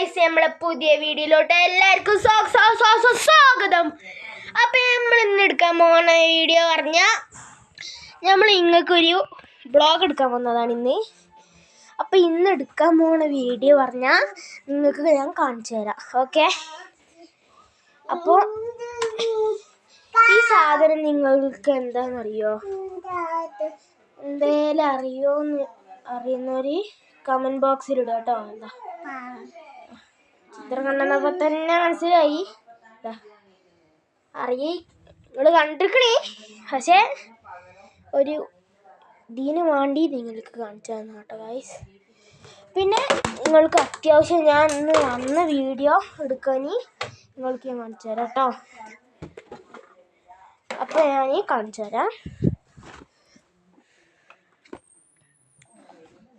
Guys, നമ്മളെ പുതിയ വീഡിയോയിലോട്ട് എല്ലാവർക്കും സ്വാഗതം. അപ്പം നമ്മൾ ഇന്ന് എടുക്കാൻ പോകുന്ന വീഡിയോ പറഞ്ഞാൽ നമ്മൾ നിങ്ങൾക്കൊരു ബ്ലോഗ് എടുക്കാൻ വന്നതാണ് ഇന്ന്. അപ്പം ഇന്ന് എടുക്കാൻ പോകുന്ന വീഡിയോ പറഞ്ഞാൽ നിങ്ങൾക്ക് ഞാൻ കാണിച്ചു തരാം. ഓക്കെ, അപ്പോൾ ഈ സാധനം നിങ്ങൾക്ക് എന്താണെന്നറിയോ? എന്തേലും അറിയുന്നവര് കമന്റ് ബോക്സിൽ ഇടുക കേട്ടോ. എന്താ ചിത്രം കണ്ടപ്പോൾ തന്നെ മനസ്സിലായി, നിങ്ങൾ കണ്ടിരിക്കണേ. പക്ഷേ ഒരു ഇതിന് വേണ്ടി നിങ്ങൾക്ക് കാണിച്ചു തന്നു കേട്ടോ ഗൈസ്. പിന്നെ നിങ്ങൾക്ക് അത്യാവശ്യം ഞാൻ ഇന്ന് വന്ന വീഡിയോ എടുക്കാൻ നിങ്ങൾക്ക് ഞാൻ കാണിച്ചു തരാം കേട്ടോ. അപ്പോൾ ഞാൻ കാണിച്ചു തരാം.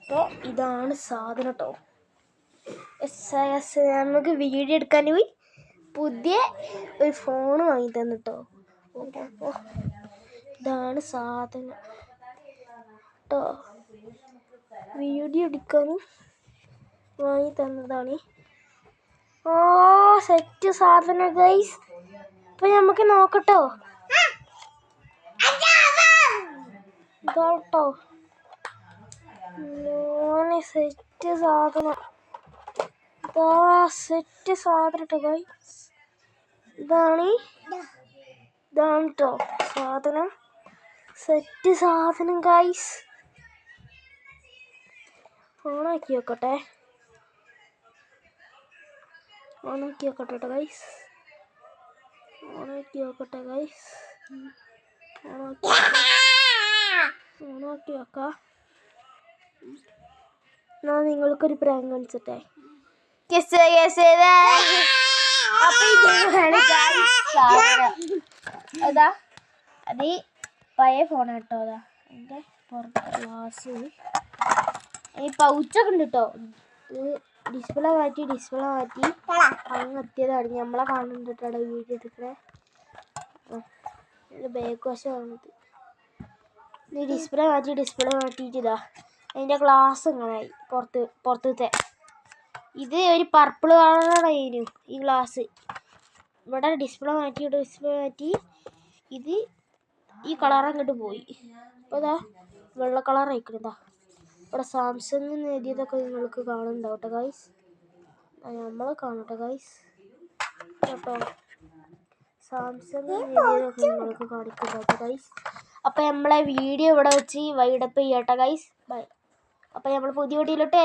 അപ്പോൾ ഇതാണ് സാധനം കേട്ടോ. നമുക്ക് വീഡിയോ എടുക്കാൻ പോയി പുതിയ ഒരു ഫോൺ വാങ്ങി തന്നു കേട്ടോ. ഇതാണ് സാധനം കേട്ടോ. വീഡിയോ എടുക്കാൻ വാങ്ങി തന്നതാണ്. സെറ്റ് സാധനം ഗൈസ്. അപ്പം നമുക്ക് നോക്കട്ടോ. ഇതാട്ടോ സെറ്റ് സാധനം. സെറ്റ് സാധനം കേട്ടോ ഗൈസ്. ഇതാണ് കേട്ടോ സാധനം. സെറ്റ് സാധനം ഗൈസ്. ഓണാക്കി വെക്കട്ടെ കേട്ടോ ഗൈസ്. ഓണാക്കി വെക്കാം. എന്നാ നിങ്ങൾക്കൊരു പ്രാങ്ക് കാണിച്ചിട്ടെ. അതാ അത് പഴയ ഫോണാണ് കേട്ടോ. അതാ എൻ്റെ പുറത്തെ ഗ്ലാസ് ഈ പൗച്ചൊക്കെ ഉണ്ട് കേട്ടോ. ഇത് ഡിസ്പ്ലേ മാറ്റി അങ്ങ് എത്തിയതാണ്. നമ്മളെ കാണുന്നുണ്ട് കേട്ടോ വീഡിയോ എടുക്കണേ. ബാക്ക് വശമാണിത്. ഇത് ഡിസ്പ്ലേ മാറ്റിയിട്ടിതാ അതിൻ്റെ ഗ്ലാസ് ഇങ്ങനായി പുറത്തത്തെ. ഇത് ഒരു പർപ്പിൾ കളറായിരുന്നു ഈ ഗ്ലാസ്. ഇവിടെ ഡിസ്പ്ലേ മാറ്റി ഇത് ഈ കളർ അങ്ങോട്ട് പോയി. അപ്പോൾ ഇതാ വെള്ള കളർ ആയിക്കുന്നതാ. ഇവിടെ സാംസങ് എഴുതിയതൊക്കെ നിങ്ങൾക്ക് കാണുന്നുണ്ടാവും കേട്ടോ ഗൈസ്. നമ്മൾ കാണട്ടെ ഗൈസ് കേട്ടോ. സാംസങ് എഴുതിയതൊക്കെ നിങ്ങൾക്ക് കാണിക്കുന്നുണ്ടാവും ഗൈസ്. അപ്പോൾ നമ്മളെ വീഡിയോ ഇവിടെ വെച്ച് വൈഡപ്പ് ചെയ്യട്ടെ ഗൈസ്. ബൈ. അപ്പോൾ നമ്മൾ പുതിയ വീഡിയോയിലോട്ട്